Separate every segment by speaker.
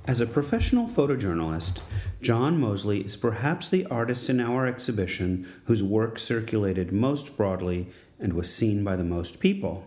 Speaker 1: As a professional photojournalist, John Mosley is perhaps the artist in our exhibition whose work circulated most broadly and was seen by the most people.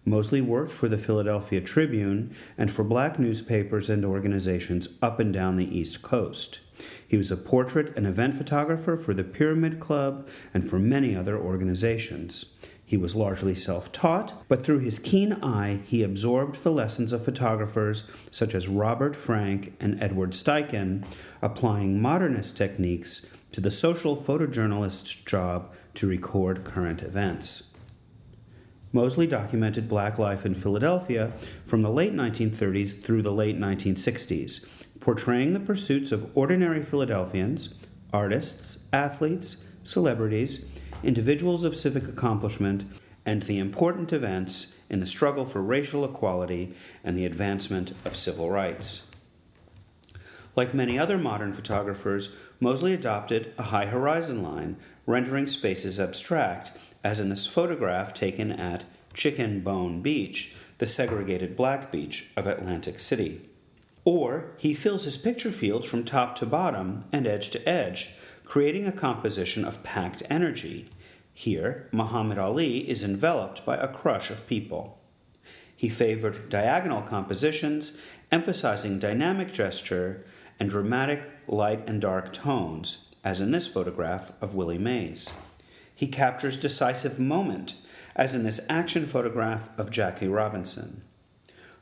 Speaker 1: Mosley worked for the Philadelphia Tribune and for black newspapers and organizations up and down the East Coast. He was a portrait and event photographer for the Pyramid Club and for many other organizations. He was largely self-taught, but through his keen eye, he absorbed the lessons of photographers such as Robert Frank and Edward Steichen, applying modernist techniques to the social photojournalist's job to record current events. Mosley documented black life in Philadelphia from the late 1930s through the late 1960s, portraying the pursuits of ordinary Philadelphians, artists, athletes, celebrities, individuals of civic accomplishment, and the important events in the struggle for racial equality and the advancement of civil rights. Like many other modern photographers, Mosley adopted a high horizon line, rendering spaces abstract, as in this photograph taken at Chicken Bone Beach, the segregated black beach of Atlantic City. Or he fills his picture fields from top to bottom and edge to edge, creating a composition of packed energy. Here, Muhammad Ali is enveloped by a crush of people. He favored diagonal compositions, emphasizing dynamic gesture and dramatic light and dark tones, as in this photograph of Willie Mays. He captures decisive moment, as in this action photograph of Jackie Robinson.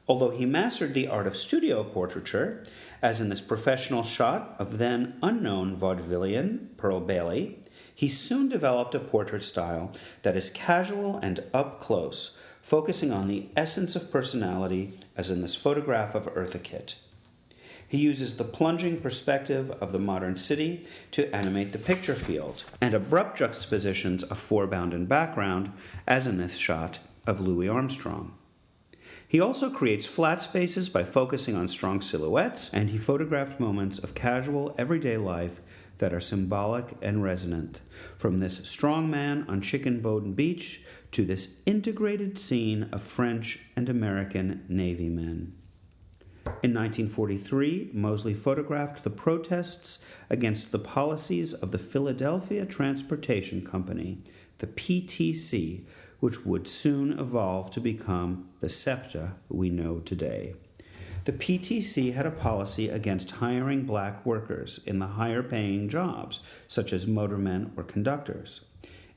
Speaker 1: Although he mastered the art of studio portraiture, as in this professional shot of then unknown vaudevillian Pearl Bailey, he soon developed a portrait style that is casual and up close, focusing on the essence of personality, as in this photograph of Eartha Kitt. He uses the plunging perspective of the modern city to animate the picture field, and abrupt juxtapositions of forebound and background, as in this shot of Louis Armstrong. He also creates flat spaces by focusing on strong silhouettes, and he photographed moments of casual, everyday life that are symbolic and resonant, from this strong man on Chicken Bone Beach to this integrated scene of French and American Navy men. In 1943, Mosley photographed the protests against the policies of the Philadelphia Transportation Company, the PTC, which would soon evolve to become the SEPTA we know today. The PTC had a policy against hiring black workers in the higher-paying jobs, such as motormen or conductors.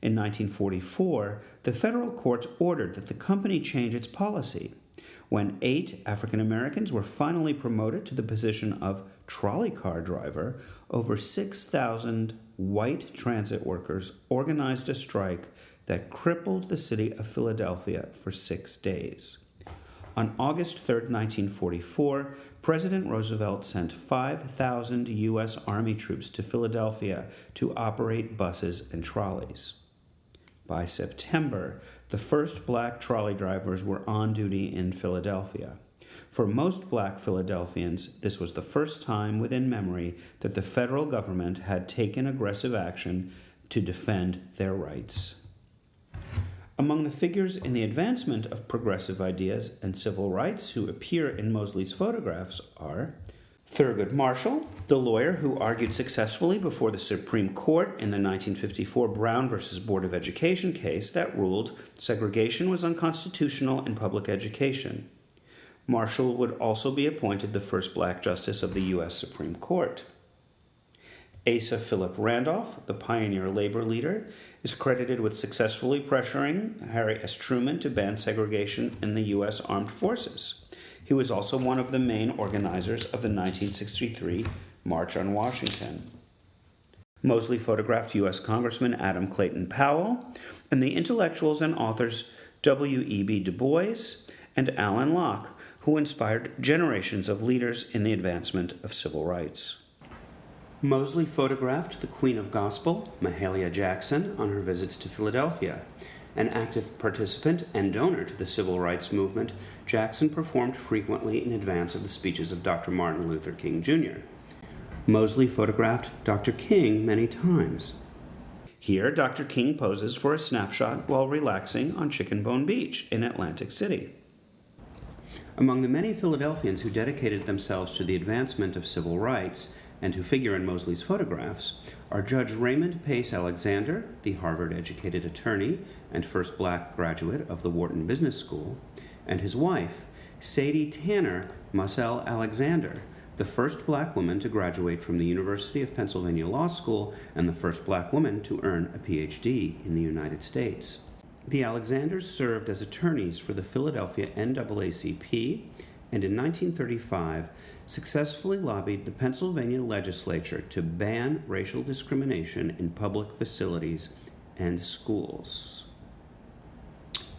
Speaker 1: In 1944, the federal courts ordered that the company change its policy. When 8 African Americans were finally promoted to the position of trolley car driver, over 6,000 white transit workers organized a strike that crippled the city of Philadelphia for 6 days. On August 3, 1944, President Roosevelt sent 5,000 U.S. Army troops to Philadelphia to operate buses and trolleys. By September, the first black trolley drivers were on duty in Philadelphia. For most black Philadelphians, this was the first time within memory that the federal government had taken aggressive action to defend their rights. Among the figures in the advancement of progressive ideas and civil rights who appear in Mosley's photographs are Thurgood Marshall, the lawyer who argued successfully before the Supreme Court in the 1954 Brown v. Board of Education case that ruled segregation was unconstitutional in public education. Marshall would also be appointed the first black justice of the U.S. Supreme Court. Asa Philip Randolph, the pioneer labor leader, is credited with successfully pressuring Harry S. Truman to ban segregation in the U.S. Armed Forces. He was also one of the main organizers of the 1963 March on Washington. Mosley photographed U.S. Congressman Adam Clayton Powell and the intellectuals and authors W.E.B. Du Bois and Alan Locke, who inspired generations of leaders in the advancement of civil rights. Mosley photographed the Queen of Gospel, Mahalia Jackson, on her visits to Philadelphia. An active participant and donor to the civil rights movement, Jackson performed frequently in advance of the speeches of Dr. Martin Luther King Jr. Mosley photographed Dr. King many times. Here, Dr. King poses for a snapshot while relaxing on Chicken Bone Beach in Atlantic City. Among the many Philadelphians who dedicated themselves to the advancement of civil rights and who figure in Mosley's photographs are Judge Raymond Alexandra, the Harvard-educated attorney and first black graduate of the Wharton Business School, and his wife, Sadie Tanner Mosley Alexander, the first black woman to graduate from the University of Pennsylvania Law School and the first black woman to earn a PhD in the United States. The Alexanders served as attorneys for the Philadelphia NAACP and in 1935 successfully lobbied the Pennsylvania legislature to ban racial discrimination in public facilities and schools.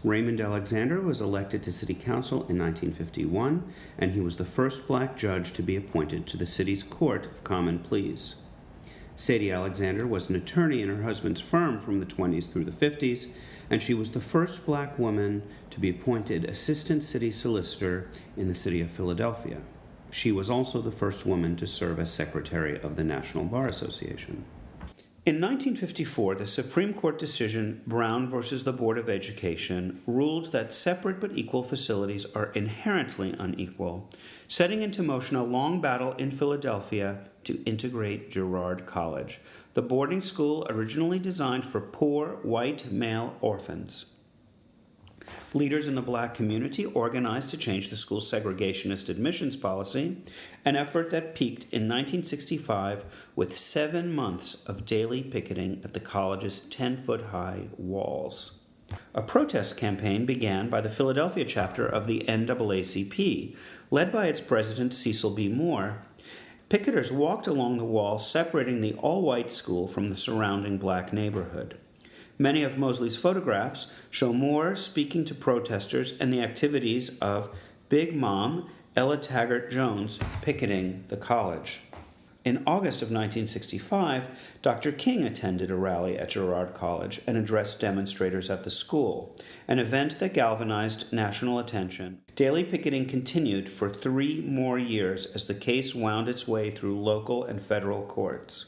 Speaker 1: Raymond Alexandra was elected to city council in 1951, and he was the first black judge to be appointed to the city's Court of Common Pleas. Sadie Alexander was an attorney in her husband's firm from the 20s through the 50s, and she was the first black woman to be appointed assistant city solicitor in the city of Philadelphia. She was also the first woman to serve as secretary of the National Bar Association. In 1954, the Supreme Court decision Brown versus the Board of Education ruled that separate but equal facilities are inherently unequal, setting into motion a long battle in Philadelphia to integrate Girard College, the boarding school originally designed for poor white male orphans. Leaders in the black community organized to change the school's segregationist admissions policy, an effort that peaked in 1965 with 7 months of daily picketing at the college's 10-foot-high walls. A protest campaign began by the Philadelphia chapter of the NAACP, led by its president Cecil B. Moore. Picketers walked along the wall separating the all-white school from the surrounding black neighborhood. Many of Mosley's photographs show Moore speaking to protesters and the activities of Big Mom Ella Taggart Jones picketing the college. In August of 1965, Dr. King attended a rally at Girard College and addressed demonstrators at the school, an event that galvanized national attention. Daily picketing continued for 3 more years as the case wound its way through local and federal courts.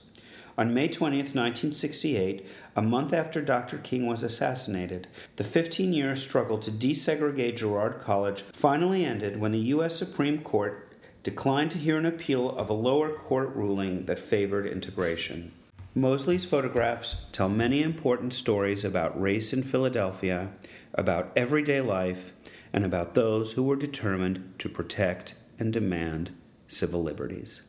Speaker 1: On May 20, 1968, a month after Dr. King was assassinated, the 15-year struggle to desegregate Girard College finally ended when the U.S. Supreme Court declined to hear an appeal of a lower court ruling that favored integration. Mosley's photographs tell many important stories about race in Philadelphia, about everyday life, and about those who were determined to protect and demand civil liberties.